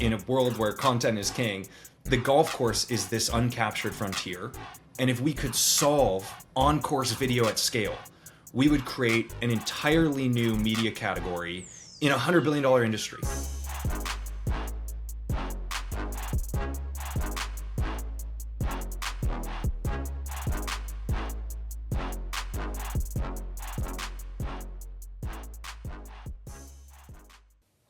In a world where content is king, the golf course is this uncaptured frontier. And if we could solve on-course video at scale, we would create an entirely new media category in a $100 billion industry.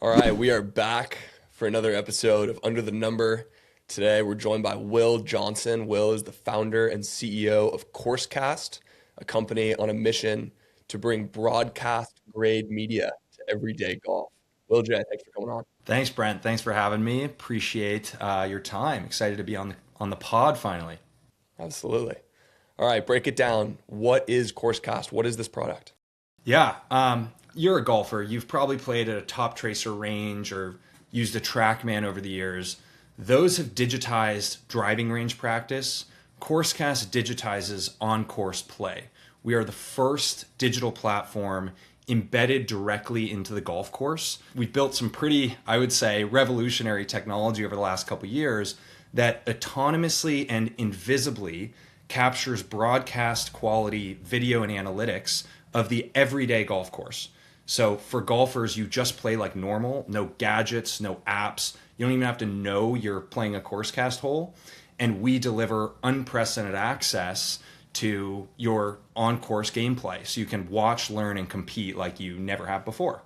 All right, we are back for another episode of Under the Number. Today, we're joined by Will Johnson. Will is the founder and CEO of CourseCast, a company on a mission to bring broadcast-grade media to everyday golf. Will J, thanks for coming on. Thanks, Brent. Thanks for having me. Appreciate your time. Excited to be on the pod finally. Absolutely. All right, break it down. What is CourseCast? What is this product? Yeah, you're a golfer. You've probably played at a Toptracer Range or used a TrackMan over the years. Those have digitized driving range practice. CourseCast digitizes on-course play. We are the first digital platform embedded directly into the golf course. We've built some pretty, I would say, revolutionary technology over the last couple of years that autonomously and invisibly captures broadcast quality video and analytics of the everyday golf course. So for golfers, you just play like normal, no gadgets, no apps. You don't even have to know you're playing a CourseCast hole. And we deliver unprecedented access to your on-course gameplay. So you can watch, learn, and compete like you never have before.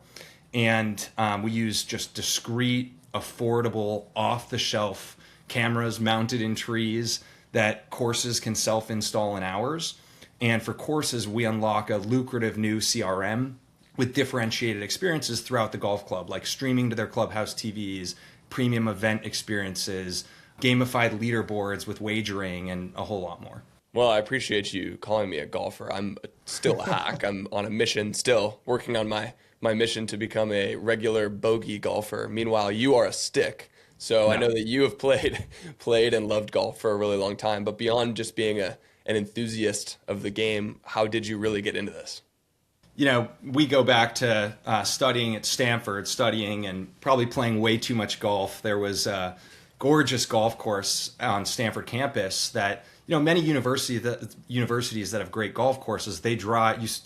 And we use just discrete, affordable, off-the-shelf cameras mounted in trees that courses can self-install in hours. And for courses, we unlock a lucrative new CRM with differentiated experiences throughout the golf club, like streaming to their clubhouse TVs, premium event experiences, gamified leaderboards with wagering, and a whole lot more. Well, I appreciate you calling me a golfer. I'm still a hack. I'm on a mission still, working on my mission to become a regular bogey golfer. Meanwhile, you are a stick. So I know that you have played and loved golf for a really long time. But beyond just being an enthusiast of the game, how did you really get into this? You know, we go back to studying at Stanford, and probably playing way too much golf. There was a gorgeous golf course on Stanford campus that, you know, many universities that have great golf courses, they're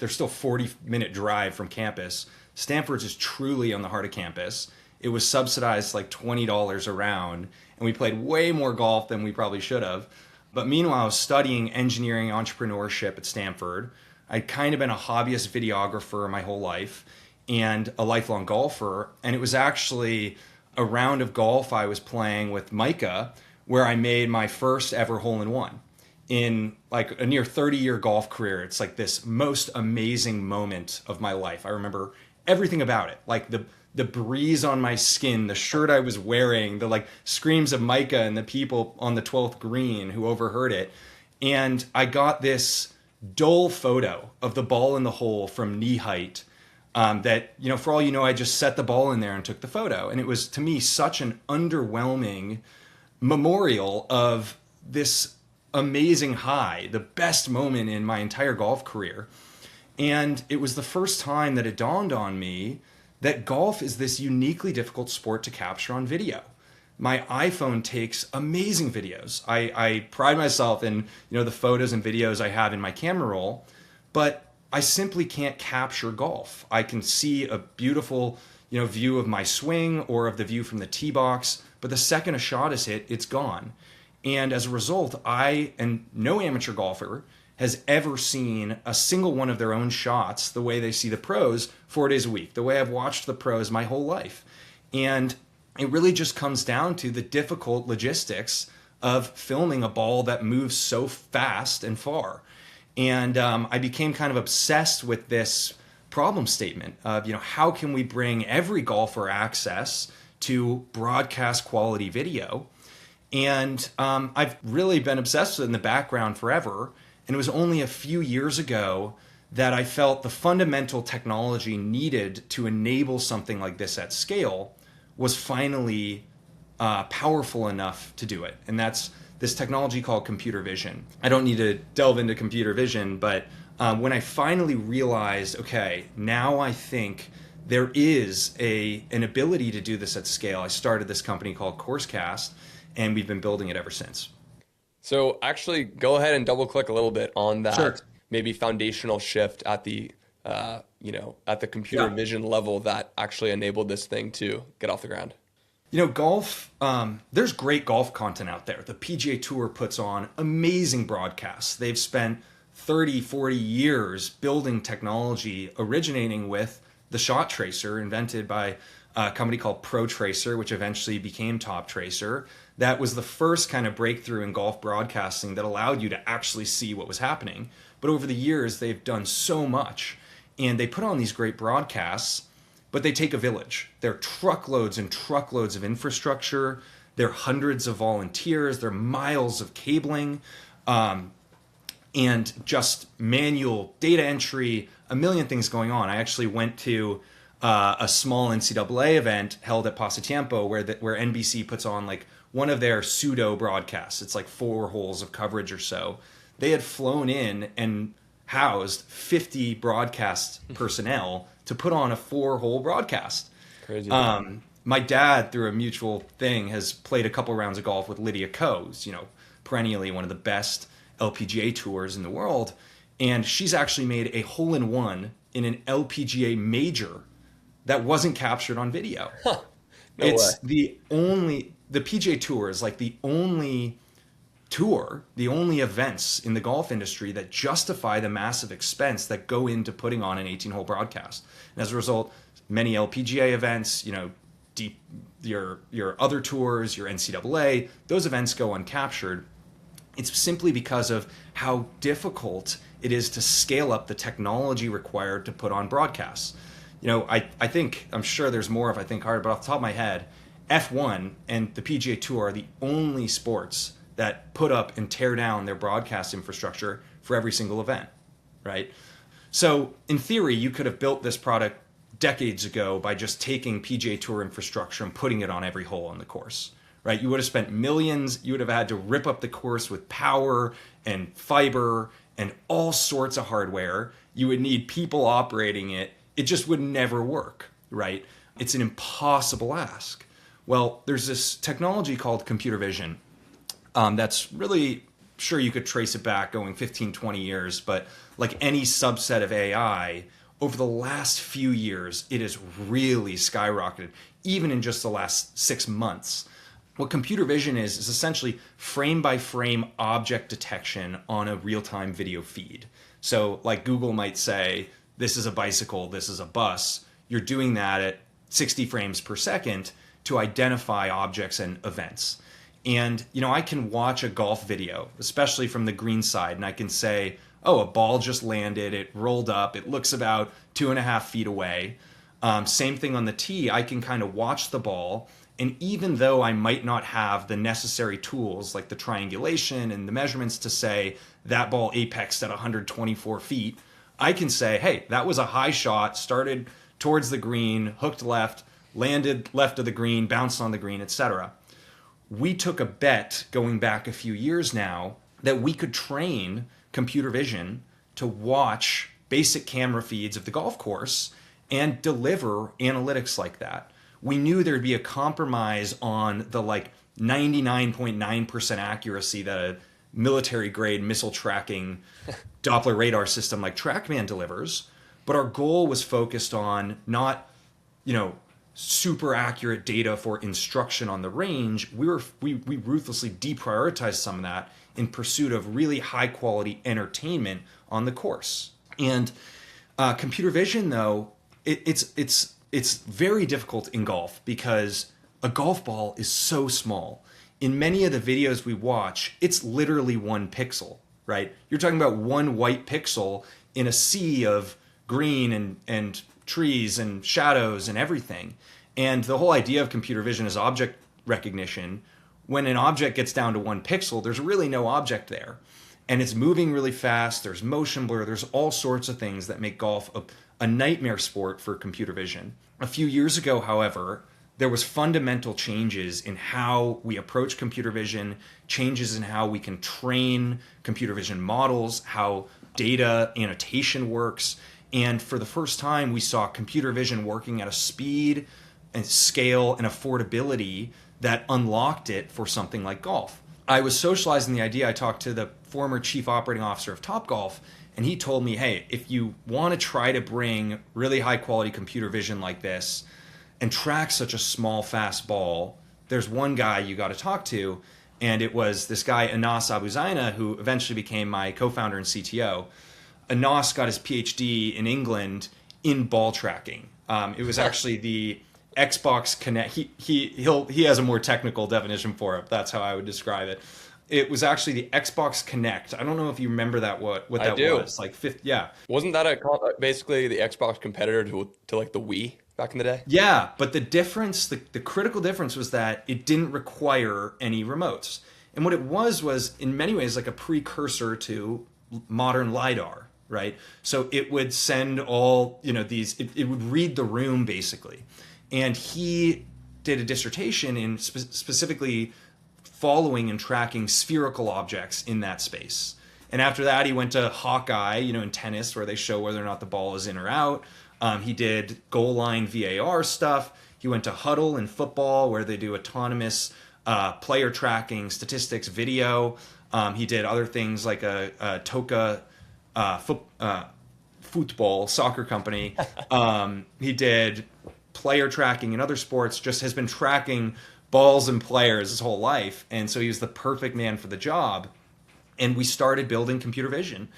still 40-minute drive from campus. Stanford's is truly on the heart of campus. It was subsidized like $20 a round, and we played way more golf than we probably should have. But meanwhile, I was studying engineering entrepreneurship at Stanford. I'd kind of been a hobbyist videographer my whole life and a lifelong golfer. And it was actually a round of golf I was playing with Micah where I made my first ever hole-in-one. In like a near 30-year golf career, it's like this most amazing moment of my life. I remember everything about it, like the breeze on my skin, the shirt I was wearing, the like screams of Micah and the people on the 12th green who overheard it. And I got this dull photo of the ball in the hole from knee height that, you know, for all you know, I just set the ball in there and took the photo. And it was, to me, such an underwhelming memorial of this amazing high, the best moment in my entire golf career. And it was the first time that it dawned on me that golf is this uniquely difficult sport to capture on video. My iPhone takes amazing videos. I pride myself in, you know, the photos and videos I have in my camera roll, but I simply can't capture golf. I can see a beautiful, you know, view of my swing or of the view from the tee box, but the second a shot is hit, it's gone. And as a result, I and no amateur golfer has ever seen a single one of their own shots the way they see the pros 4 days a week, the way I've watched the pros my whole life. And it really just comes down to the difficult logistics of filming a ball that moves so fast and far. And I became kind of obsessed with this problem statement of, you know, how can we bring every golfer access to broadcast quality video? And I've really been obsessed with it in the background forever. And it was only a few years ago that I felt the fundamental technology needed to enable something like this at scale was finally powerful enough to do it. And that's this technology called computer vision. I don't need to delve into computer vision, but when I finally realized, okay, now I think there is an ability to do this at scale. I started this company called CourseCast, and we've been building it ever since. So actually go ahead and double click a little bit on Sure. that maybe foundational shift at the at the computer Yeah. vision level that actually enabled this thing to get off the ground. Golf, there's great golf content out there. The PGA Tour puts on amazing broadcasts. They've spent 30, 40 years building technology originating with the shot tracer invented by a company called Tracer, which eventually became Toptracer. That was the first kind of breakthrough in golf broadcasting that allowed you to actually see what was happening. But over the years, they've done so much, and they put on these great broadcasts, but they take a village. They're truckloads and truckloads of infrastructure. They're hundreds of volunteers. They're miles of cabling, and just manual data entry, a million things going on. I actually went to a small NCAA event held at Pasatiempo where NBC puts on like one of their pseudo broadcasts. It's like 4 holes of coverage or so. They had flown in and housed 50 broadcast personnel to put on a 4-hole broadcast. Crazy. My dad, through a mutual thing, has played a couple rounds of golf with Lydia Ko, perennially one of the best LPGA tours in the world. And she's actually made a hole-in-one in an LPGA major that wasn't captured on video. Huh. No way. The PGA Tour is like the only tour, the only events in the golf industry that justify the massive expense that go into putting on an 18-hole broadcast. And as a result, many LPGA events, your other tours, your NCAA, those events go uncaptured. It's simply because of how difficult it is to scale up the technology required to put on broadcasts. I'm sure there's more if I think hard, but off the top of my head, F1 and the PGA Tour are the only sports that put up and tear down their broadcast infrastructure for every single event, right? So in theory, you could have built this product decades ago by just taking PGA Tour infrastructure and putting it on every hole on the course, right? You would have spent millions. You would have had to rip up the course with power and fiber and all sorts of hardware. You would need people operating it. It just would never work, right? It's an impossible ask. Well, there's this technology called computer vision that's really, sure, you could trace it back going 15, 20 years, but like any subset of AI, over the last few years, it has really skyrocketed, even in just the last 6 months. What computer vision is essentially frame by frame object detection on a real-time video feed. So like Google might say, this is a bicycle, this is a bus. You're doing that at 60 frames per second to identify objects and events. And, I can watch a golf video, especially from the green side, and I can say, oh, a ball just landed, it rolled up, it looks about 2.5 feet away. Same thing on the tee, I can kind of watch the ball, and even though I might not have the necessary tools like the triangulation and the measurements to say that ball apexed at 124 feet, I can say, hey, that was a high shot, started towards the green, hooked left, landed left of the green, bounced on the green, etc. We took a bet going back a few years now that we could train computer vision to watch basic camera feeds of the golf course and deliver analytics like that. We knew there'd be a compromise on the 99.9% accuracy that a military grade missile tracking Doppler radar system like TrackMan delivers, but our goal was focused on not, super accurate data for instruction on the range. We ruthlessly deprioritized some of that in pursuit of really high quality entertainment on the course. And computer vision, though, it's very difficult in golf because a golf ball is so small. In many of the videos we watch, it's literally 1 pixel, right? You're talking about 1 white pixel in a sea of green and trees and shadows and everything. And the whole idea of computer vision is object recognition. When an object gets down to 1 pixel, there's really no object there. And it's moving really fast. There's motion blur. There's all sorts of things that make golf a nightmare sport for computer vision. A few years ago, however, there was fundamental changes in how we approach computer vision, changes in how we can train computer vision models, how data annotation works. And for the first time, we saw computer vision working at a speed and scale and affordability that unlocked it for something like golf. I was socializing the idea. I talked to the former chief operating officer of Topgolf, and he told me, hey, if you want to try to bring really high quality computer vision like this and track such a small, fast ball, there's one guy you got to talk to. And it was this guy, Anas Abuzaina, who eventually became my co-founder and CTO. Anas got his PhD in England in ball tracking. It was actually the Xbox Connect. He has a more technical definition for it. That's how I would describe it. It was actually the Xbox Connect. I don't know if you remember that. What that was like. Yeah. Wasn't that basically the Xbox competitor to like the Wii back in the day? Yeah, but the difference, the critical difference was that it didn't require any remotes. And what it was in many ways like a precursor to modern LiDAR, right? So it would send all, it would read the room basically. And he did a dissertation in specifically following and tracking spherical objects in that space. And after that, he went to Hawkeye, in tennis, where they show whether or not the ball is in or out. He did goal line VAR stuff. He went to Huddle in football, where they do autonomous player tracking, statistics, video. He did other things like a Toka football soccer company. He did player tracking in other sports, just has been tracking balls and players his whole life. And so he was the perfect man for the job. And we started building computer vision.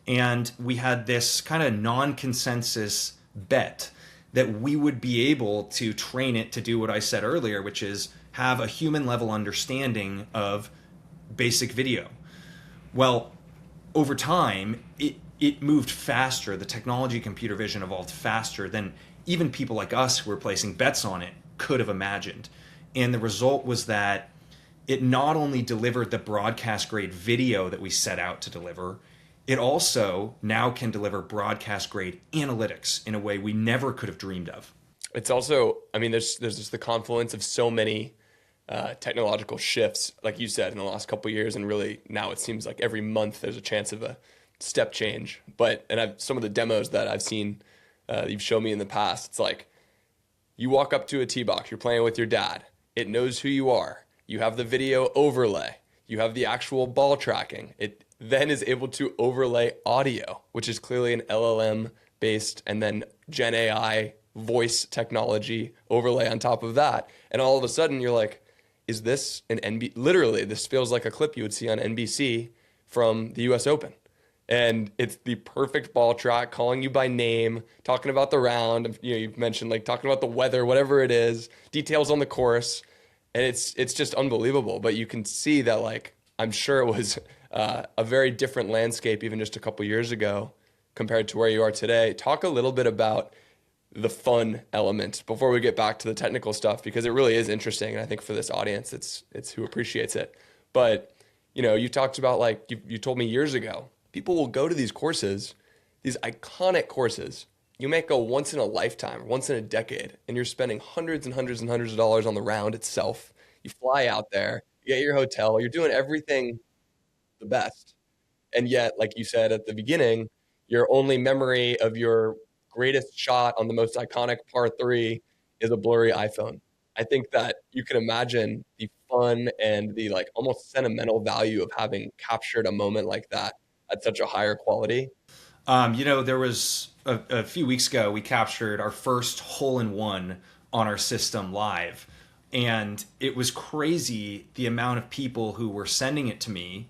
And we had this kind of non-consensus bet that we would be able to train it to do what I said earlier, which is have a human level understanding of basic video. Well, over time, it moved faster. The technology of computer vision evolved faster than even people like us who were placing bets on it could have imagined. And the result was that it not only delivered the broadcast grade video that we set out to deliver, it also now can deliver broadcast grade analytics in a way we never could have dreamed of. It's also, there's just the confluence of so many technological shifts, like you said, in the last couple of years, and really now it seems like every month there's a chance of a step change. Some of the demos that I've seen, you've shown me in the past, it's like you walk up to a tee box, you're playing with your dad, it knows who you are, you have the video overlay, you have the actual ball tracking, it then is able to overlay audio, which is clearly an LLM based, and then Gen AI voice technology overlay on top of that. And all of a sudden you're like, is this an NBC? Literally, this feels like a clip you would see on NBC from the US Open. And it's the perfect ball track, calling you by name, talking about the round. You've mentioned like talking about the weather, whatever it is, details on the course. And it's just unbelievable. But you can see that, like, I'm sure it was a very different landscape even just a couple years ago compared to where you are today. Talk a little bit about the fun element before we get back to the technical stuff, because it really is interesting. And I think for this audience, it's who appreciates it. But, you talked about, like, you told me years ago, people will go to these courses, these iconic courses. You make a once in a lifetime, once in a decade, and you're spending hundreds and hundreds and hundreds of dollars on the round itself. You fly out there, you get your hotel, you're doing everything the best. And yet, like you said at the beginning, your only memory of your greatest shot on the most iconic par 3 is a blurry iPhone. I think that you can imagine the fun and the, like, almost sentimental value of having captured a moment like that at such a higher quality. There was a few weeks ago, we captured our first hole-in-one on our system live. And it was crazy the amount of people who were sending it to me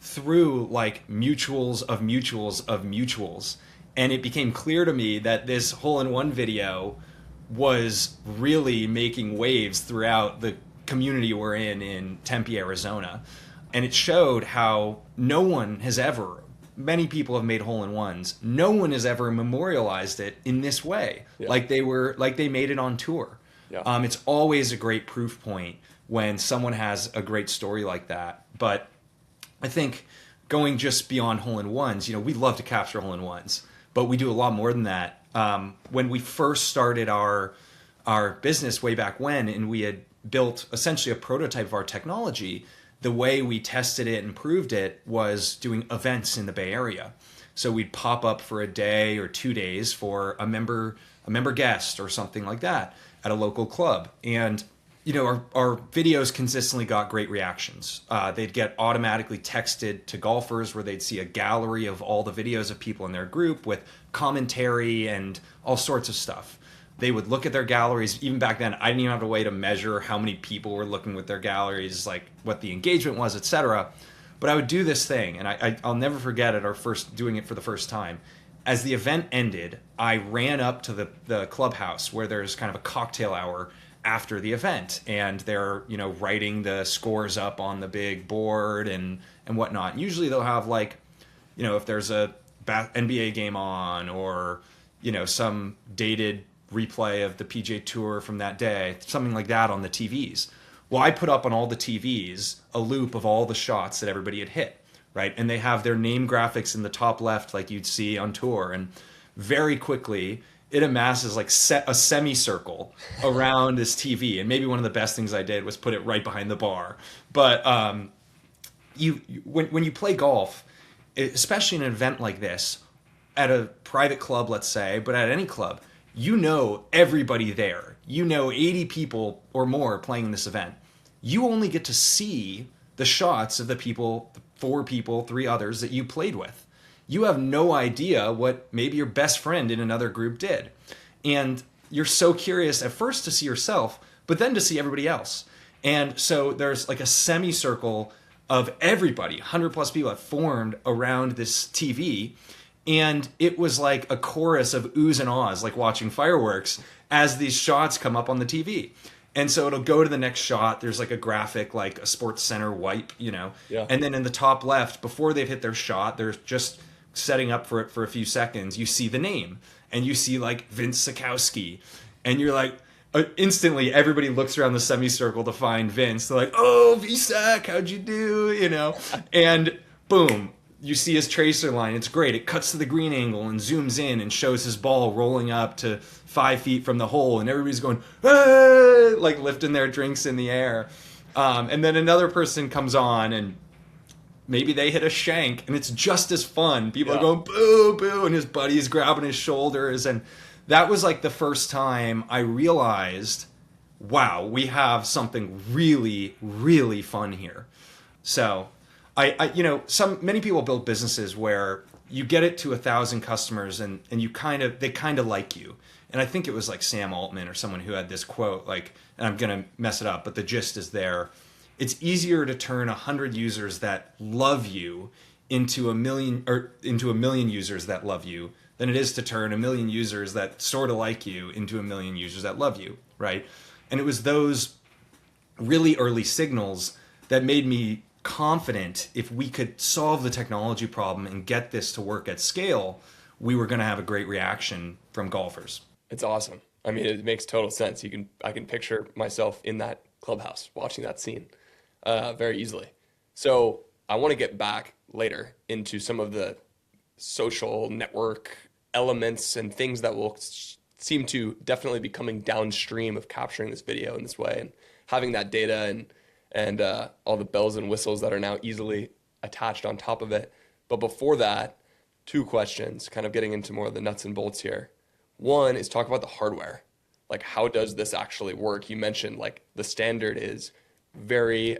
through like mutuals of mutuals of mutuals. And it became clear to me that this hole-in-one video was really making waves throughout the community we're in Tempe, Arizona. And it showed how no one has ever, many people have made hole-in-ones, no one has ever memorialized it in this way. Yeah. Like they made it on tour. Yeah. It's always a great proof point when someone has a great story like that. But I think going just beyond hole-in-ones, we love to capture hole-in-ones, but we do a lot more than that. When we first started our business way back when, and we had built essentially a prototype of our technology, the way we tested it and proved it was doing events in the Bay Area. So we'd pop up for a day or 2 days for a member guest or something like that at a local club. And our videos consistently got great reactions. They'd get automatically texted to golfers where they'd see a gallery of all the videos of people in their group with commentary and all sorts of stuff. They would look at their galleries. Even back then, I didn't even have a way to measure how many people were looking with their galleries, like what the engagement was, etc. But I would do this thing, and I'll never forget it, doing it for the first time. As the event ended, I ran up to the clubhouse where there's kind of a cocktail hour after the event, and they're writing the scores up on the big board and whatnot. And usually they'll have if there's a NBA game on, or some dated replay of the PGA Tour from that day, something like that on the TVs. Well, I put up on all the TVs a loop of all the shots that everybody had hit, right? And they have their name graphics in the top left like you'd see on tour, and very quickly it amasses like a semicircle around this TV. And maybe one of the best things I did was put it right behind the bar. But when you play golf, especially in an event like this, at a private club, let's say, but at any club, everybody there. 80 people or more playing in this event. You only get to see the shots of the 4 people, 3 others that you played with. You have no idea what maybe your best friend in another group did. And you're so curious at first to see yourself, but then to see everybody else. And so there's like a semicircle of everybody, 100 plus people that formed around this TV. And it was like a chorus of oohs and ahs, like watching fireworks, as these shots come up on the TV. And so it'll go to the next shot. There's like a graphic, like a Sports Center wipe, Yeah. And then in the top left, before they've hit their shot, they're just setting up for it for a few seconds. You see the name, and you see like Vince Sikowski, and you're like, instantly everybody looks around the semicircle to find Vince. They're like, "Oh, VSAC, how'd you do?" And boom, you see his tracer line. It's great. It cuts to the green angle and zooms in and shows his ball rolling up to 5 feet from the hole, and everybody's going, "Hey!" like lifting their drinks in the air. And then another person comes on, and maybe they hit a shank, and it's just as fun. People are going, "Boo, boo," and his buddy's grabbing his shoulders. And that was like the first time I realized, wow, we have something really, really fun here. So many people build businesses where you get it to 1,000 customers and they kind of like you. And I think it was like Sam Altman or someone who had this quote, like, and I'm going to mess it up, but the gist is there. It's easier to turn 100 users that love you into a million users that love you than it is to turn 1 million users that sort of like you into 1 million users that love you, right? And it was those really early signals that made me confident if we could solve the technology problem and get this to work at scale, we were going to have a great reaction from golfers. It's awesome. I mean, it makes total sense. I can picture myself in that clubhouse watching that scene very easily. So I want to get back later into some of the social network elements and things that will seem to definitely be coming downstream of capturing this video in this way and having that data and all the bells and whistles that are now easily attached on top of it. But before that, 2 questions, kind of getting into more of the nuts and bolts here. One is talk about the hardware. Like, how does this actually work? You mentioned like the standard is very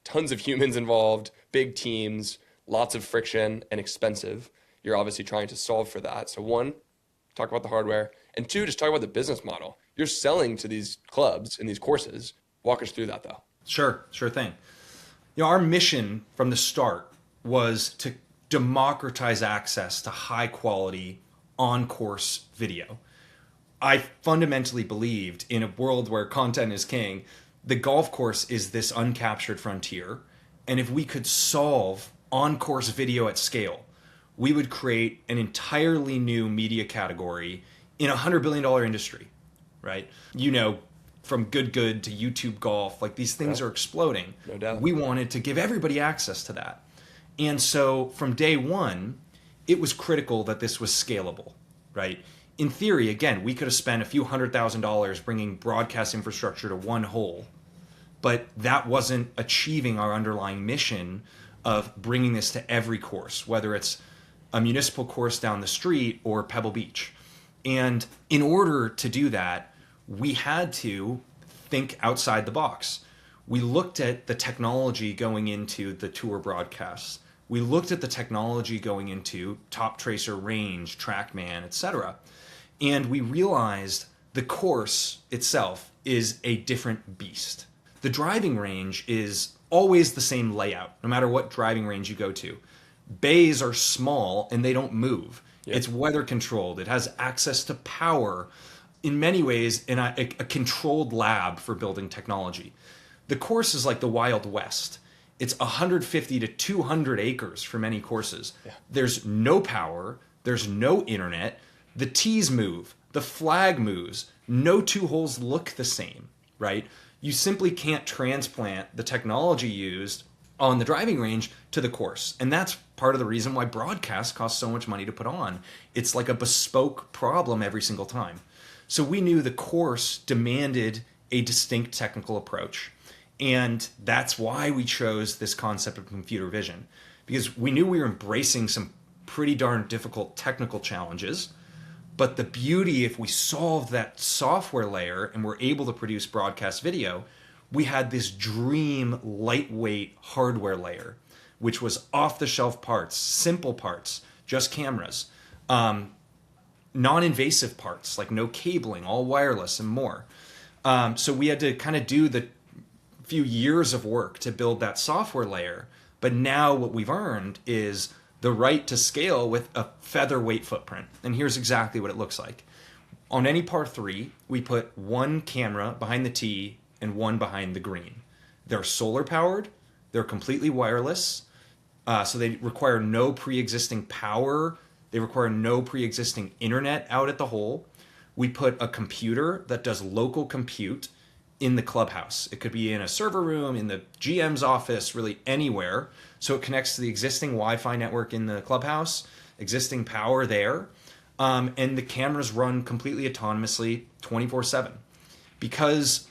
tons of humans involved, big teams, lots of friction, and expensive. You're obviously trying to solve for that. So 1, talk about the hardware. And 2, just talk about the business model. You're selling to these clubs and these courses. Walk us through that though. Sure thing. Our mission from the start was to democratize access to high quality on-course video. I fundamentally believed in a world where content is king, the golf course is this uncaptured frontier. And if we could solve on-course video at scale, we would create an entirely new media category in a $100 billion industry, right? From good to YouTube golf, like these things are exploding. No doubt. We wanted to give everybody access to that. And so from day one, it was critical that this was scalable, right? In theory, again, we could have spent a few $100,000 bringing broadcast infrastructure to one hole, but that wasn't achieving our underlying mission of bringing this to every course, whether it's a municipal course down the street or Pebble Beach. And in order to do that, we had to think outside the box. We looked at the technology going into the tour broadcasts. We looked at the technology going into Toptracer Range, TrackMan, etc. And we realized the course itself is a different beast. The driving range is always the same layout, no matter what driving range you go to. Bays are small and they don't move. Yep. It's weather controlled. It has access to power. In many ways, in a controlled lab for building technology. The course is like the Wild West. It's 150 to 200 acres for many courses. Yeah. There's no power. There's no internet. The tees move. The flag moves. No two holes look the same, right? You simply can't transplant the technology used on the driving range to the course. And that's part of the reason why broadcasts cost so much money to put on. It's like a bespoke problem every single time. So we knew the course demanded a distinct technical approach. And that's why we chose this concept of computer vision, because we knew we were embracing some pretty darn difficult technical challenges. But the beauty, if we solved that software layer and were able to produce broadcast video, we had this dream lightweight hardware layer, which was off-the-shelf parts, simple parts, just cameras, non-invasive parts, like no cabling, all wireless and more. So we had to kind of do the few years of work to build that software layer. But now what we've earned is the right to scale with a featherweight footprint. And here's exactly what it looks like. On any par 3, we put one camera behind the tee and one behind the green. They're solar powered. They're completely wireless. So they require no pre-existing power. They require no pre-existing internet out at the hole. We put a computer that does local compute in the clubhouse. It could be in a server room, in the GM's office, really anywhere. So it connects to the existing Wi-Fi network in the clubhouse, existing power there. And the cameras run completely autonomously 24/7. Because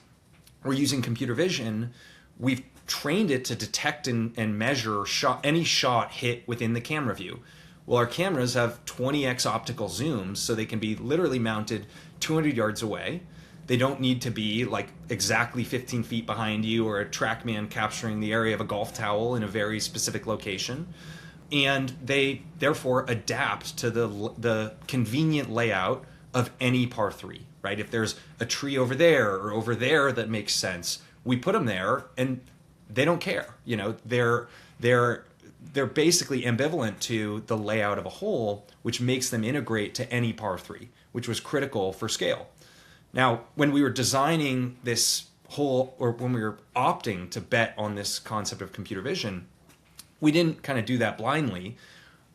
we're using computer vision, we've trained it to detect and measure any shot hit within the camera view. Well, our cameras have 20x optical zooms, so they can be literally mounted 200 yards away. They don't need to be like exactly 15 feet behind you or a TrackMan capturing the area of a golf towel in a very specific location. And they therefore adapt to the convenient layout of any par 3, right? If there's a tree over there or over there that makes sense, we put them there and they don't care. You know, they're basically ambivalent to the layout of a hole, which makes them integrate to any par 3, which was critical for scale. Now, when we were designing this whole, or when we were opting to bet on this concept of computer vision, we didn't kind of do that blindly.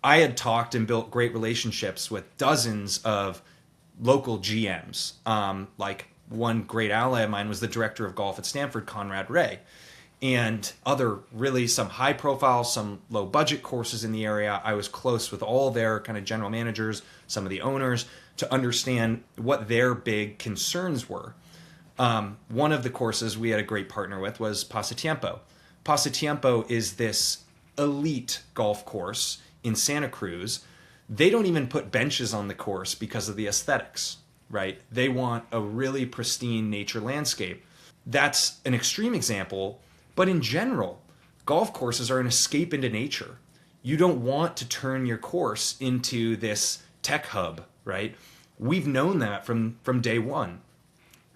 I had talked and built great relationships with dozens of local GMs. Like one great ally of mine was the director of golf at Stanford, Conrad Ray, and other really some high profile, some low budget courses in the area. I was close with all their kind of general managers, some of the owners, to understand what their big concerns were. One of the courses we had a great partner with was Pasatiempo. Pasatiempo is this elite golf course in Santa Cruz. They don't even put benches on the course because of the aesthetics, right? They want a really pristine nature landscape. That's an extreme example, but in general, golf courses are an escape into nature. You don't want to turn your course into this tech hub, right? We've known that from day one.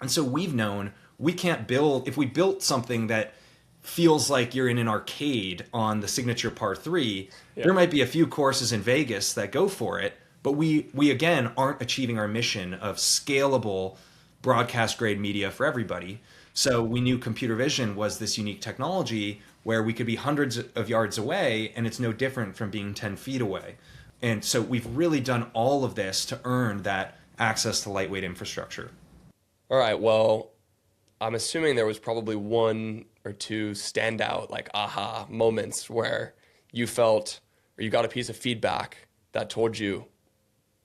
And so we've known we can't build, if we built something that feels like you're in an arcade on the signature par 3, there might be a few courses in Vegas that go for it, but we again aren't achieving our mission of scalable broadcast grade media for everybody. So we knew computer vision was this unique technology where we could be hundreds of yards away and it's no different from being 10 feet away. And so we've really done all of this to earn that access to lightweight infrastructure. All right, well, I'm assuming there was probably one or two standout like aha moments where you felt or you got a piece of feedback that told you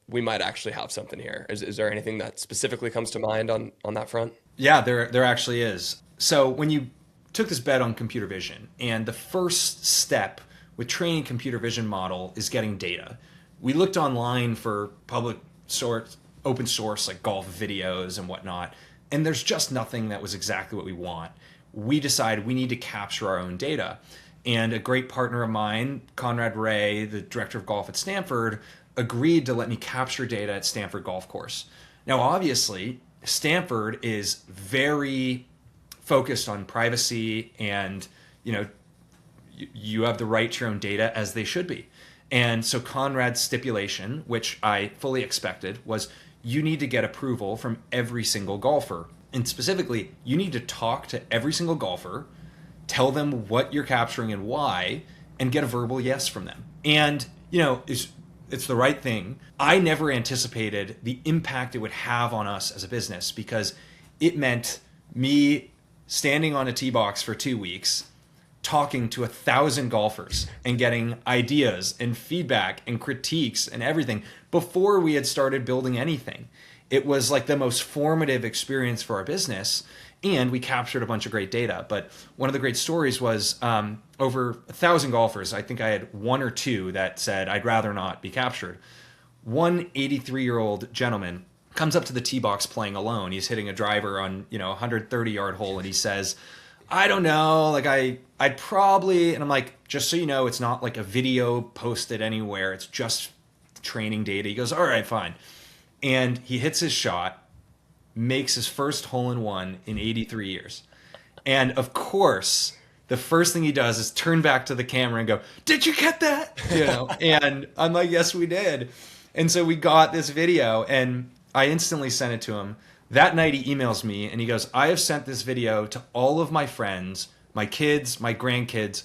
we might actually have something here. Is there anything that specifically comes to mind on that front? Yeah, there actually is. So when you took this bet on computer vision, and the first step with training computer vision model is getting data. we looked online for public source, open source, like golf videos and whatnot, and there's just nothing that was exactly what we want. We decided we need to capture our own data. And a great partner of mine, Conrad Ray, the director of golf at Stanford, agreed to let me capture data at Stanford Golf Course. Now, obviously, Stanford is very focused on privacy, and you have the right to your own data, as they should be. And so Conrad's stipulation, which I fully expected, was you need to get approval from every single golfer. And specifically, you need to talk to every single golfer, tell them what you're capturing and why, and get a verbal yes from them. And, it's the right thing. I never anticipated the impact it would have on us as a business, because it meant me standing on a tee box for 2 weeks, talking to 1,000 golfers and getting ideas and feedback and critiques and everything before we had started building anything. It was like the most formative experience for our business, and we captured a bunch of great data. But one of the great stories was over 1,000 golfers. I think I had 1 or 2 that said, I'd rather not be captured. One 83-year-old gentleman comes up to the tee box playing alone. He's hitting a driver on, a 130-yard hole, and he says, I don't know, like I'd probably, and I'm like, just so you know, it's not like a video posted anywhere. It's just training data. He goes, all right, fine. And he hits his shot, makes his first hole-in-one in 83 years. And of course, the first thing he does is turn back to the camera and go, did you get that? And I'm like, yes, we did. And so we got this video, and I instantly sent it to him. That night he emails me and he goes, I have sent this video to all of my friends, my kids, my grandkids.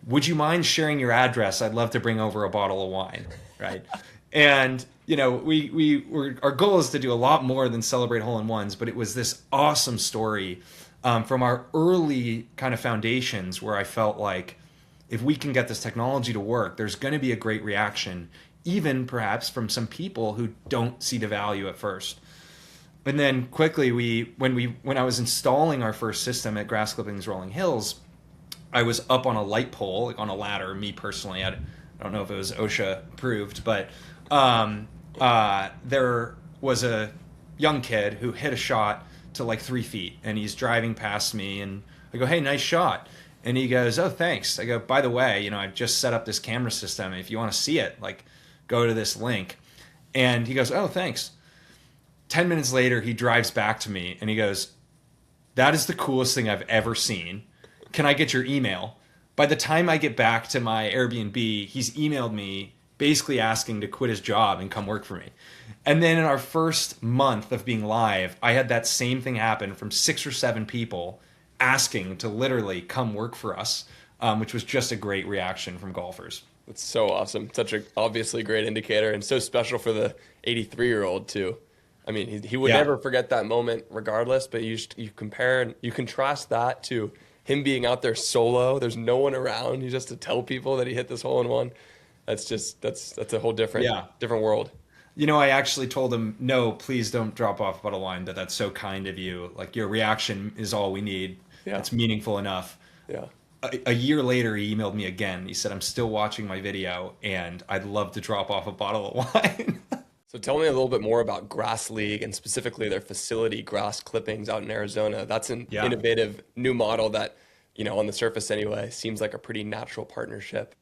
Would you mind sharing your address? I'd love to bring over a bottle of wine, right? And our goal is to do a lot more than celebrate hole-in-ones, but it was this awesome story from our early kind of foundations, where I felt like if we can get this technology to work, there's going to be a great reaction, even perhaps from some people who don't see the value at first. And then quickly, when I was installing our first system at Grass Clippings Rolling Hills, I was up on a light pole, like on a ladder. Me personally, I don't know if it was OSHA approved, but there was a young kid who hit a shot to like 3 feet, and he's driving past me, and I go, hey, nice shot. And he goes, oh, thanks. I go, by the way, I've just set up this camera system. If you want to see it, like, go to this link. And he goes, oh, thanks. 10 minutes later, he drives back to me and he goes, that is the coolest thing I've ever seen. Can I get your email? By the time I get back to my Airbnb, he's emailed me basically asking to quit his job and come work for me. And then in our first month of being live, I had that same thing happen from 6 or 7 people asking to literally come work for us, which was just a great reaction from golfers. That's so awesome. Such a obviously great indicator, and so special for the 83-year-old too. I mean, he would never forget that moment regardless, but you compare and you contrast that to him being out there solo. There's no one around. He just to tell people that he hit this hole-in-one. That's a whole different world. I actually told him, no, please don't drop off bottle line. That's so kind of you. Like, your reaction is all we need. Yeah. It's meaningful enough. Yeah. A year later, he emailed me again. He said, I'm still watching my video, and I'd love to drop off a bottle of wine. So tell me a little bit more about Grass League, and specifically their facility, Grass Clippings, out in Arizona. That's an innovative new model that, on the surface anyway, seems like a pretty natural partnership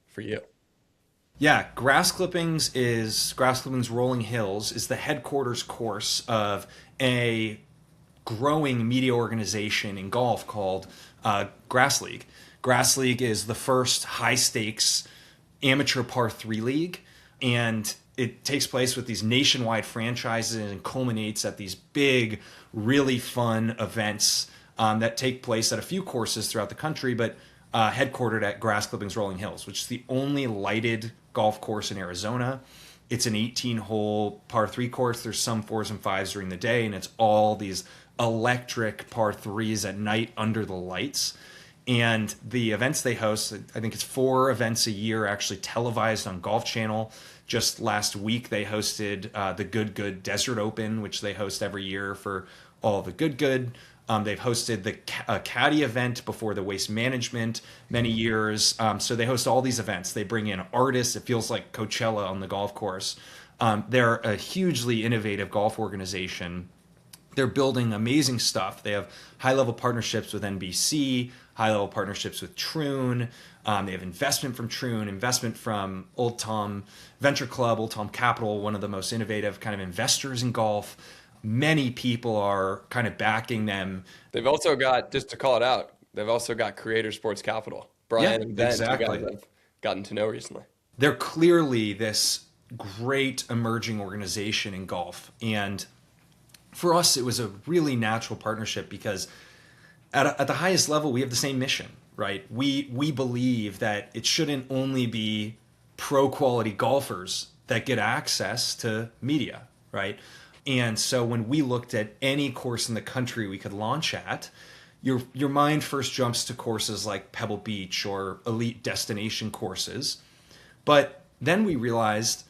for you. Yeah, Grass Clippings Rolling Hills is the headquarters course of a growing media organization in golf called Grass League. Grass League is the first high-stakes amateur par 3 league, and it takes place with these nationwide franchises and culminates at these big, really fun events that take place at a few courses throughout the country, but headquartered at Grass Clippings Rolling Hills, which is the only lighted golf course in Arizona. It's an 18-hole par 3 course. There's some 4s and 5s during the day, and it's all these electric par 3s at night under the lights. And the events they host, I think it's 4 events a year, actually televised on Golf Channel. Just last week, they hosted the Good Desert Open, which they host every year for all the good They've hosted the caddy event before the waste management many years. So they host all these events. They bring in artists. It feels like Coachella on the golf course. They're a hugely innovative golf organization. They're building amazing stuff. They have high-level partnerships with NBC, high-level partnerships with Troon. They have investment from Troon, investment from Old Tom Venture Club, Old Tom Capital, one of the most innovative kind of investors in golf. Many people are kind of backing them. They've also got, just to call it out, they've also got Creator Sports Capital. Brian Yeah, and Ben, exactly. you guys have gotten to know recently. They're clearly this great emerging organization in golf. And for us, it was a really natural partnership because at the highest level, we have the same mission, right? We believe that it shouldn't only be pro quality golfers that get access to media, right? And so when we looked at any course in the country we could launch at, your mind first jumps to courses like Pebble Beach or elite destination courses. But then we realized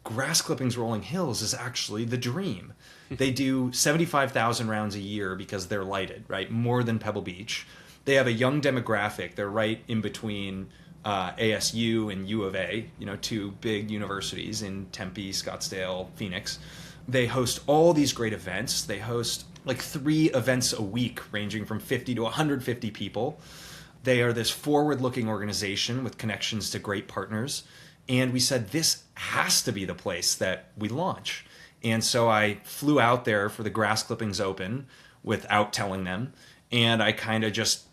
Grass Clippings Rolling Hills is actually the dream. They do 75,000 rounds a year because they're lighted, right? More than Pebble Beach. They have a young demographic. They're right in between ASU and U of A, two big universities in Tempe, Scottsdale, Phoenix. They host all these great events. They host like 3 events a week, ranging from 50 to 150 people. They are this forward-looking organization with connections to great partners. And we said, this has to be the place that we launch. And so I flew out there for the Grass Clippings Open without telling them. And I kind of just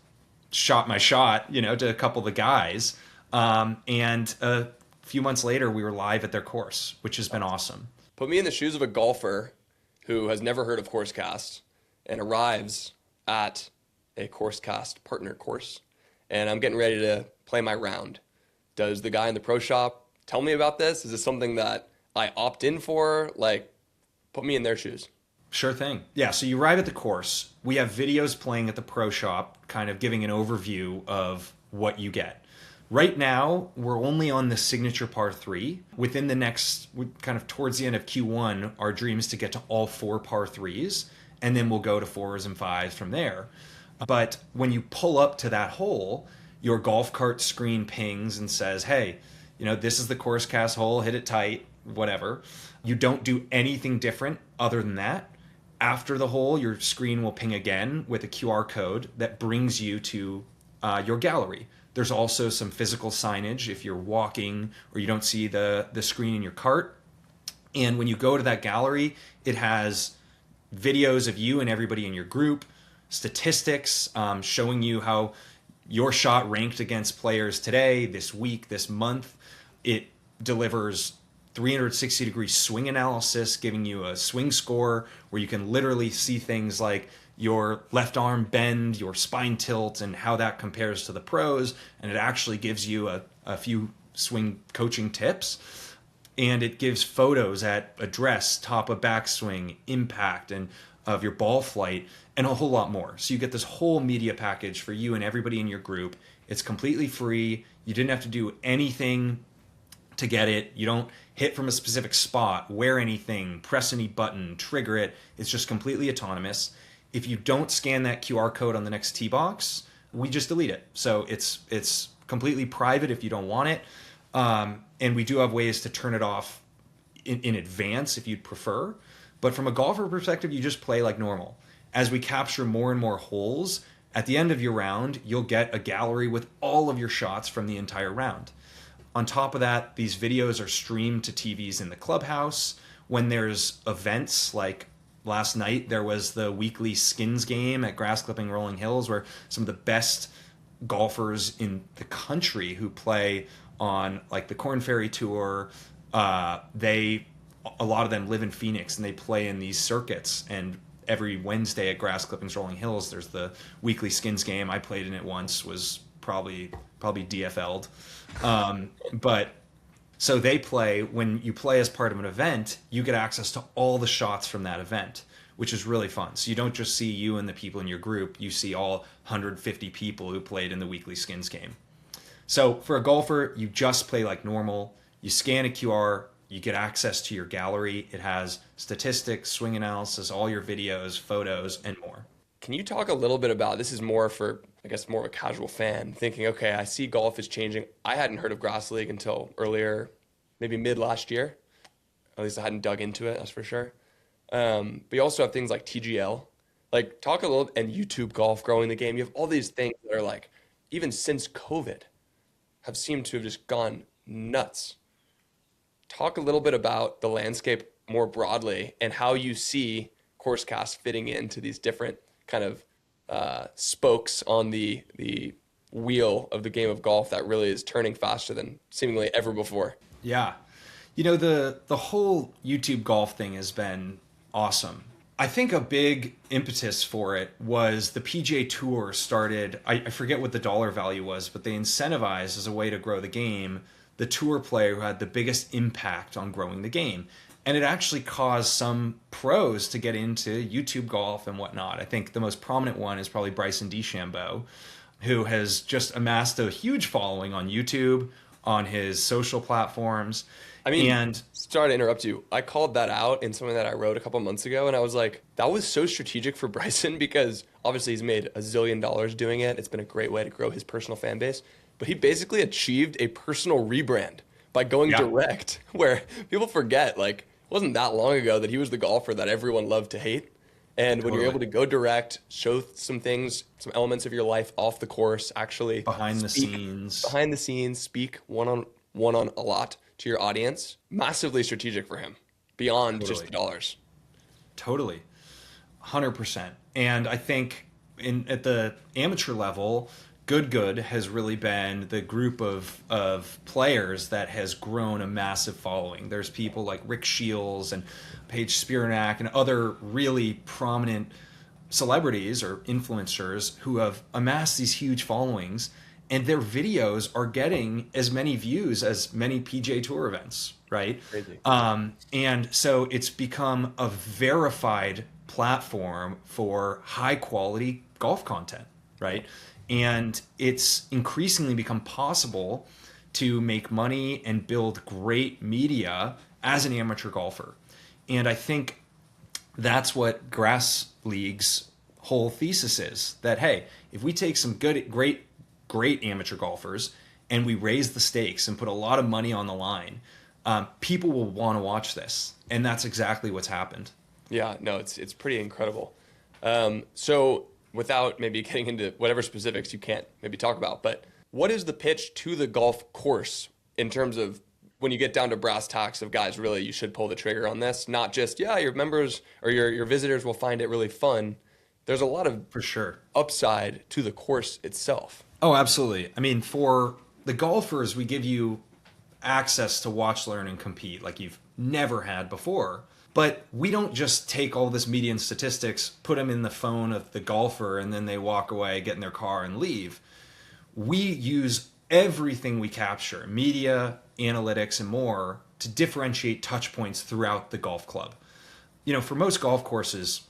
shot my shot, to a couple of the guys. And a few months later, we were live at their course, which has been awesome. Put me in the shoes of a golfer who has never heard of CourseCast and arrives at a CourseCast partner course. And I'm getting ready to play my round. Does the guy in the pro shop tell me about this? Is this something that I opt in for? Like, put me in their shoes. Sure thing. Yeah, so you arrive at the course. We have videos playing at the pro shop, kind of giving an overview of what you get. Right now, we're only on the signature par 3. Within the next, kind of towards the end of Q1, our dream is to get to all 4 par 3s, and then we'll go to 4s and 5s from there. But when you pull up to that hole, your golf cart screen pings and says, hey, this is the CourseCast hole, hit it tight, whatever. You don't do anything different other than that. After the hole, your screen will ping again with a QR code that brings you to your gallery. There's also some physical signage if you're walking or you don't see the screen in your cart. And when you go to that gallery, it has videos of you and everybody in your group, statistics showing you how your shot ranked against players today, this week, this month. It delivers 360-degree swing analysis, giving you a swing score where you can literally see things like your left arm bend, your spine tilt, and how that compares to the pros. And it actually gives you a few swing coaching tips. And it gives photos at address, top of backswing, impact, and of your ball flight, and a whole lot more. So you get this whole media package for you and everybody in your group. It's completely free. You didn't have to do anything to get it. You don't hit from a specific spot, wear anything, press any button, trigger it. It's just completely autonomous. If you don't scan that QR code on the next tee box, we just delete it. So it's completely private if you don't want it. And we do have ways to turn it off in advance if you'd prefer. But from a golfer perspective, you just play like normal. As we capture more and more holes, at the end of your round, you'll get a gallery with all of your shots from the entire round. On top of that, these videos are streamed to TVs in the clubhouse. When there's events like last night, there was the weekly skins game at Grass Clipping Rolling Hills, where some of the best golfers in the country who play on like the Korn Ferry Tour, a lot of them live in Phoenix and they play in these circuits. And every Wednesday at Grass Clippings Rolling Hills, there's the weekly skins game. I played in it once, was probably DFL'd. But so they play, when you play as part of an event, you get access to all the shots from that event, which is really fun. So you don't just see you and the people in your group, you see all 150 people who played in the weekly skins game. So for a golfer, you just play like normal. You scan a QR, you get access to your gallery. It has statistics, swing analysis, all your videos, photos, and more. Can you talk a little bit about, this is more for, I guess, more of a casual fan thinking, okay, I see golf is changing. I hadn't heard of Grass League until earlier, maybe mid last year. At least I hadn't dug into it, that's for sure. But you also have things like TGL, like talk a little, and YouTube golf growing the game. You have all these things that are like, even since COVID, have seemed to have just gone nuts. Talk a little bit about the landscape more broadly and how you see CourseCast fitting into these different kind of spokes on the wheel of the game of golf that really is turning faster than seemingly ever before. Yeah. The whole YouTube golf thing has been awesome. I think a big impetus for it was the PGA Tour started, I forget what the dollar value was, but they incentivized as a way to grow the game the tour player who had the biggest impact on growing the game. And it actually caused some pros to get into YouTube golf and whatnot. I think the most prominent one is probably Bryson DeChambeau, who has just amassed a huge following on YouTube, on his social platforms. I mean, And sorry to interrupt you. I called that out in something that I wrote a couple months ago, and I was like, that was so strategic for Bryson because obviously he's made $1 zillion doing it. It's been a great way to grow his personal fan base. But he basically achieved a personal rebrand by going direct, where people forget, like, it wasn't that long ago that he was the golfer that everyone loved to hate. And when you're able to go direct, show some things, some elements of your life off the course, actually behind the scenes, speak one on a lot to your audience, massively strategic for him beyond just the dollars. Totally. 100%. And I think at the amateur level, Good has really been the group of players that has grown a massive following. There's people like Rick Shields and Paige Spiranak and other really prominent celebrities or influencers who have amassed these huge followings, and their videos are getting as many views as many PGA Tour events, right? Crazy. And so it's become a verified platform for high quality golf content, right? And it's increasingly become possible to make money and build great media as an amateur golfer. And I think that's what Grass League's whole thesis is, that, hey, if we take some great amateur golfers and we raise the stakes and put a lot of money on the line, people will want to watch this. And that's exactly what's happened. Yeah, no, it's pretty incredible. So without maybe getting into whatever specifics you can't maybe talk about, but what is the pitch to the golf course in terms of when you get down to brass tacks of, guys, really, you should pull the trigger on this, not just, your members or your visitors will find it really fun. There's a lot of for sure upside to the course itself. Oh, absolutely. I mean, for the golfers, we give you access to watch, learn, and compete like you've never had before. But we don't just take all this media and statistics, put them in the phone of the golfer, and then they walk away, get in their car, and leave. We use everything we capture, media, analytics, and more, to differentiate touch points throughout the golf club. For most golf courses,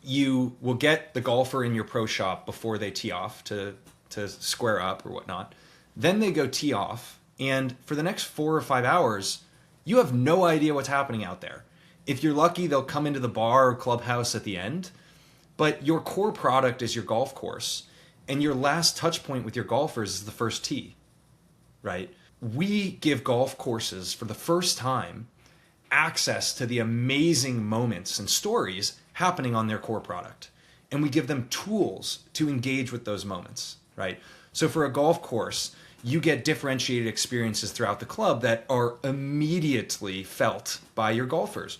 you will get the golfer in your pro shop before they tee off to square up or whatnot. Then they go tee off, and for the next 4 or 5 hours, you have no idea what's happening out there. If you're lucky, they'll come into the bar or clubhouse at the end, but your core product is your golf course, and your last touch point with your golfers is the first tee, right? We give golf courses for the first time access to the amazing moments and stories happening on their core product, and we give them tools to engage with those moments, right? So for a golf course, you get differentiated experiences throughout the club that are immediately felt by your golfers.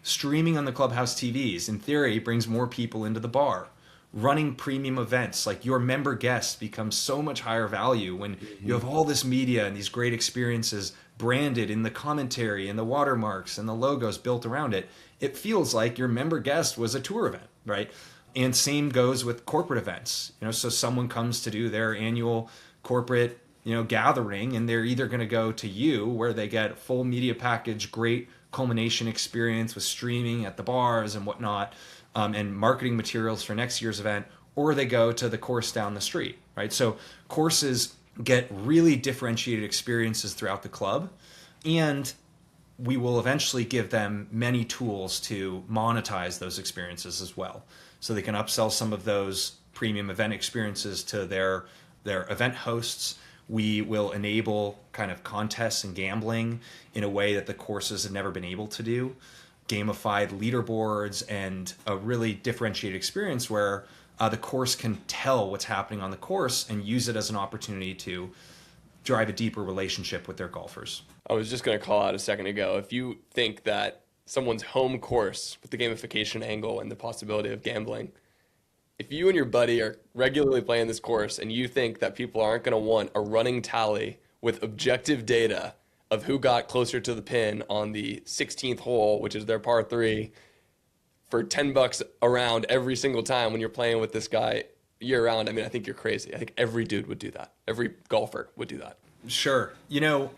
Streaming on the clubhouse TVs, in theory, brings more people into the bar. Running premium events, like your member guests, becomes so much higher value when you have all this media and these great experiences branded in the commentary and the watermarks and the logos built around it. It feels like your member guest was a tour event, right? And same goes with corporate events. So someone comes to do their annual corporate gathering, and they're either going to go to you, where they get full media package, great culmination experience with streaming at the bars and whatnot, and marketing materials for next year's event, or they go to the course down the street, right? So courses get really differentiated experiences throughout the club, and we will eventually give them many tools to monetize those experiences as well. so they can upsell some of those premium event experiences to their event hosts. We will enable kind of contests and gambling in a way that the courses have never been able to do. Gamified leaderboards and a really differentiated experience where the course can tell what's happening on the course and use it as an opportunity to drive a deeper relationship with their golfers. I was just going to call out a second ago, if you think that someone's home course with the gamification angle and the possibility of gambling, if you and your buddy are regularly playing this course and you think that people aren't going to want a running tally with objective data of who got closer to the pin on the 16th hole, which is their par 3, for $10 around every single time when you're playing with this guy year round, I mean, I think you're crazy. I think every dude would do that. Every golfer would do that. Sure.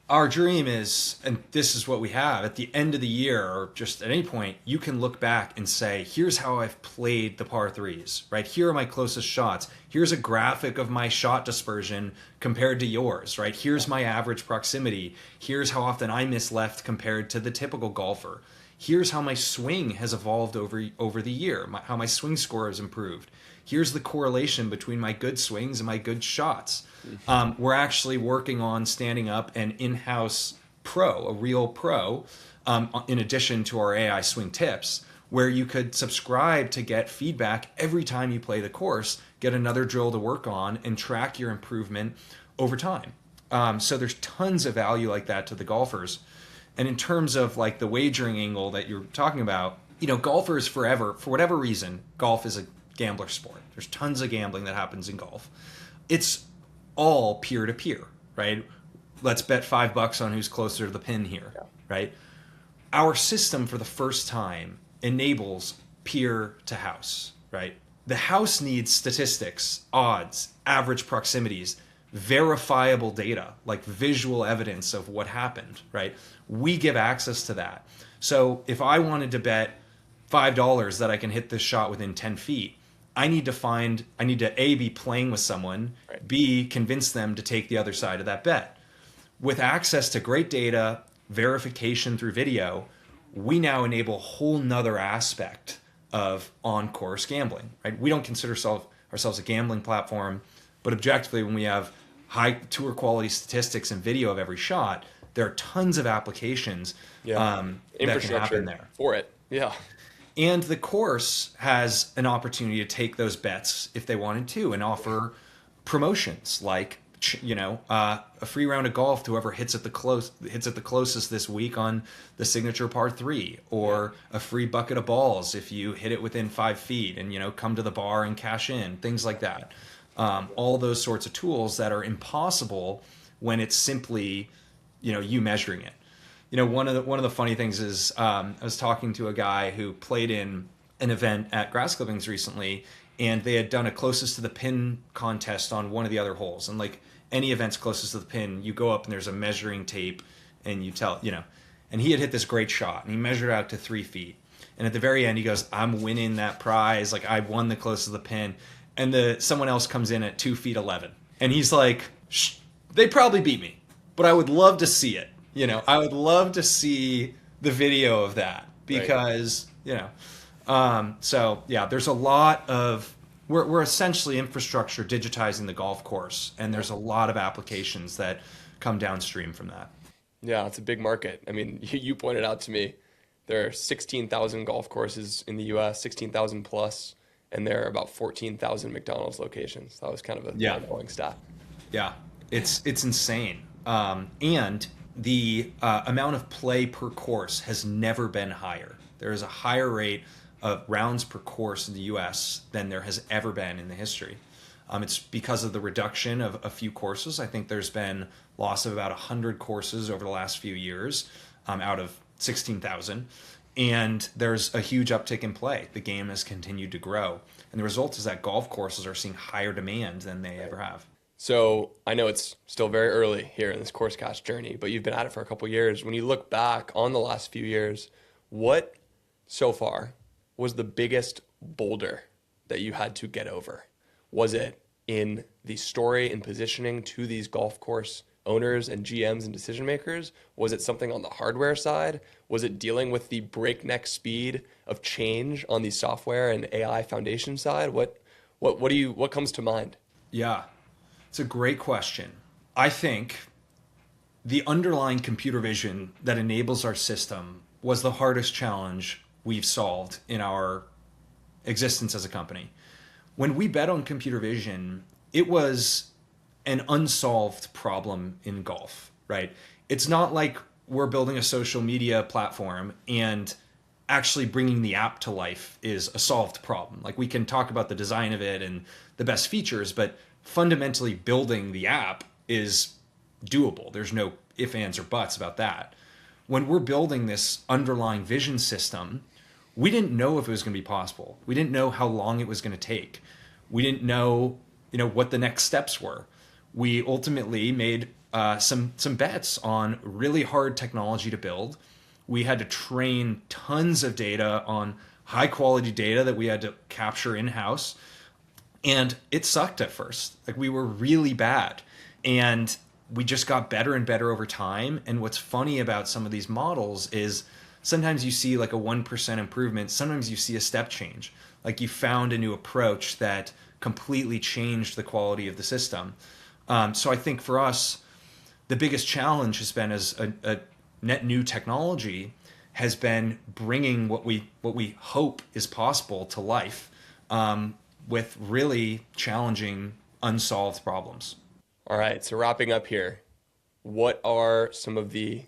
Our dream is, and this is what we have, at the end of the year or just at any point, you can look back and say, here's how I've played the par 3s, right? Here are my closest shots. Here's a graphic of my shot dispersion compared to yours, right? Here's my average proximity. Here's how often I miss left compared to the typical golfer. Here's how my swing has evolved over the year, how my swing score has improved. Here's the correlation between my good swings and my good shots. We're actually working on standing up an in-house pro, a real pro, in addition to our AI swing tips, where you could subscribe to get feedback every time you play the course, get another drill to work on, and track your improvement over time. So there's tons of value like that to the golfers. And in terms of like the wagering angle that you're talking about, golfers forever, for whatever reason, golf is a gambler sport. There's tons of gambling that happens in golf. It's all peer-to-peer, right? Let's bet $5 on who's closer to the pin here, right? Our system for the first time enables peer to house, right? The house needs statistics, odds, average proximities, verifiable data, like visual evidence of what happened, right? We give access to that. So if I wanted to bet $5 that I can hit this shot within 10 feet, I need to A, be playing with someone, right. B, convince them to take the other side of that bet. With access to great data, verification through video, we now enable a whole nother aspect of on-course gambling, right? We don't consider ourselves a gambling platform, but objectively, when we have high tour quality statistics and video of every shot, there are tons of applications that can happen there for it. Yeah. And the course has an opportunity to take those bets if they wanted to and offer promotions like, a free round of golf to whoever hits at the closest this week on the signature par 3, or a free bucket of balls if you hit it within 5 feet and, come to the bar and cash in, things like that. All those sorts of tools that are impossible when it's simply, you measuring it. One of the funny things is I was talking to a guy who played in an event at Grass Clippings recently, and they had done a closest to the pin contest on one of the other holes. And like any event's closest to the pin, you go up and there's a measuring tape, and you tell, and he had hit this great shot, and he measured out to 3 feet. And at the very end, he goes, "I'm winning that prize. Like, I won the closest to the pin." And someone else comes in at 2 feet 11, and he's like, "They probably beat me, but I would love to see it. I would love to see the video of that because, so yeah, there's a lot of, we're essentially infrastructure digitizing the golf course. And there's a lot of applications that come downstream from that. Yeah, it's a big market. I mean, you pointed out to me, there are 16,000 golf courses in the US, 16,000 plus, and there are about 14,000 McDonald's locations. That was kind of a mind-blowing stat. Yeah, it's insane. And the amount of play per course has never been higher. There is a higher rate of rounds per course in the US than there has ever been in the history. It's because of the reduction of a few courses. I think there's been loss of about 100 courses over the last few years out of 16,000. And there's a huge uptick in play. The game has continued to grow. And the result is that golf courses are seeing higher demand than they ever have. So I know it's still very early here in this CourseCast journey, but you've been at it for a couple of years. When you look back on the last few years, what so far was the biggest boulder that you had to get over? Was it in the story and positioning to these golf course owners and GMs and decision makers? Was it something on the hardware side? Was it dealing with the breakneck speed of change on the software and AI foundation side? What comes to mind? Yeah, it's a great question. I think the underlying computer vision that enables our system was the hardest challenge we've solved in our existence as a company. When we bet on computer vision, it was an unsolved problem in golf, right? It's not like we're building a social media platform and actually bringing the app to life is a solved problem. Like, we can talk about the design of it and the best features, but fundamentally building the app is doable. There's no ifs, ands, or buts about that. When we're building this underlying vision system, we didn't know if it was going to be possible. We didn't know how long it was going to take. We didn't know, what the next steps were. We ultimately made some bets on really hard technology to build. We had to train tons of data on high quality data that we had to capture in-house. And it sucked at first. Like, we were really bad. And we just got better and better over time. And what's funny about some of these models is sometimes you see like a 1% improvement. Sometimes you see a step change. Like, you found a new approach that completely changed the quality of the system. So I think for us, the biggest challenge has been, as a net new technology, has been bringing what we hope is possible to life, with really challenging unsolved problems. All right, so wrapping up here, what are some of the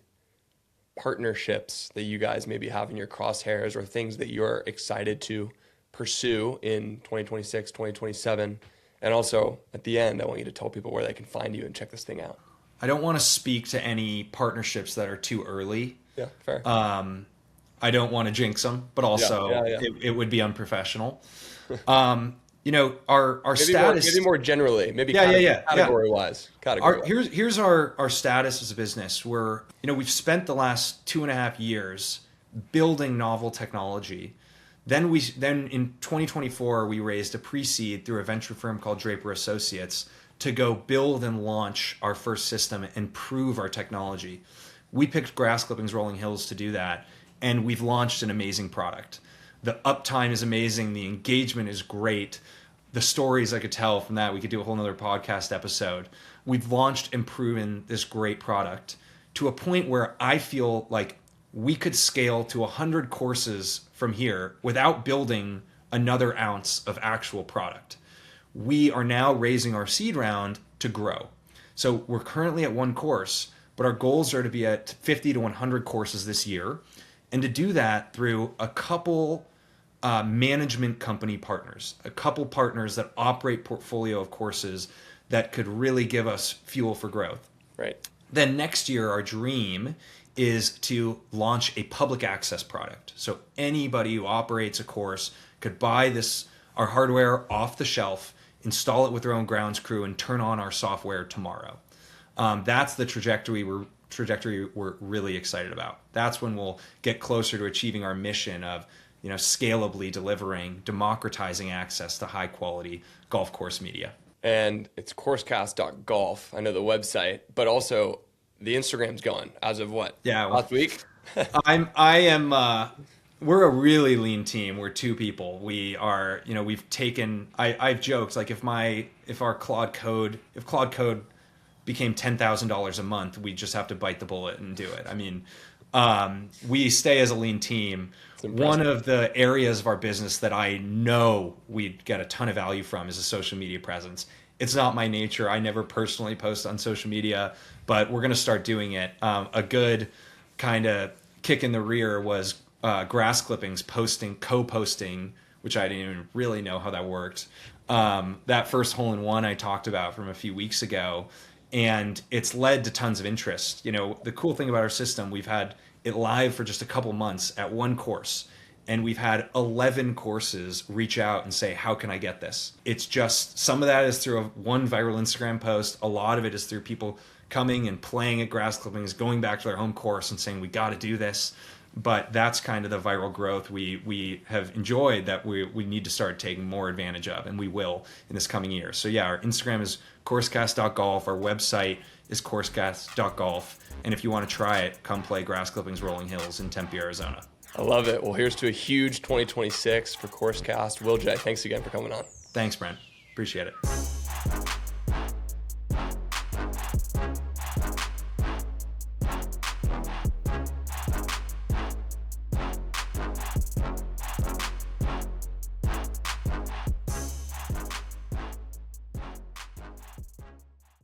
partnerships that you guys maybe have in your crosshairs, or things that you're excited to pursue in 2026, 2027? And also, at the end, I want you to tell people where they can find you and check this thing out. I don't want to speak to any partnerships that are too early. Yeah, fair. I don't want to jinx them, but also Yeah. it would be unprofessional. Our Maybe status. maybe more generally, maybe Yeah. category-wise. Here's our status as a business. We've spent the last 2.5 years building novel technology. Then in 2024 we raised a pre-seed through a venture firm called Draper Associates to go build and launch our first system and prove our technology. We picked grass clippings, rolling hills to do that, and we've launched an amazing product. The uptime is amazing. The engagement is great. The stories I could tell from that, we could do a whole nother podcast episode. We've launched and proven this great product to a point where I feel like we could scale to 100 courses from here without building another ounce of actual product. We are now raising our seed round to grow. So we're currently at 1 course, but our goals are to be at 50 to 100 courses this year. And to do that through a couple management company partners, a couple partners that operate portfolio of courses that could really give us fuel for growth. Right. Then next year, our dream is to launch a public access product. So anybody who operates a course could buy our hardware off the shelf, install it with their own grounds crew, and turn on our software tomorrow. That's the trajectory we're really excited about. That's when we'll get closer to achieving our mission of scalably delivering, democratizing access to high quality golf course media. And it's coursecast.golf. I know the website, but also the Instagram's going as of what? Yeah, last week. We're a really lean team. We're 2 people. We are, we've taken. I've joked like if Claude Code became $10,000 a month, we just have to bite the bullet and do it. I mean, we stay as a lean team. One of the areas of our business that I know we'd get a ton of value from is a social media presence. It's not my nature. I never personally post on social media, but we're going to start doing it. A good kind of kick in the rear was grass clippings co-posting, which I didn't even really know how that worked. That first hole-in-one I talked about from a few weeks ago, and it's led to tons of interest. The cool thing about our system, we've had it live for just a couple months at 1 course, and we've had 11 courses reach out and say, how can I get this? It's just, some of that is through one viral Instagram post. A lot of it is through people coming and playing at grass clippings, going back to their home course and saying, we got to do this. but that's kind of the viral growth we have enjoyed that we need to start taking more advantage of, and we will in this coming year. So yeah, our Instagram is coursecast.golf. Our website is coursecast.golf. And if you want to try it, come play Grass Clippings Rolling Hills in Tempe, Arizona. I love it. Well, here's to a huge 2026 for CourseCast. Will J, thanks again for coming on. Thanks, Brent. Appreciate it.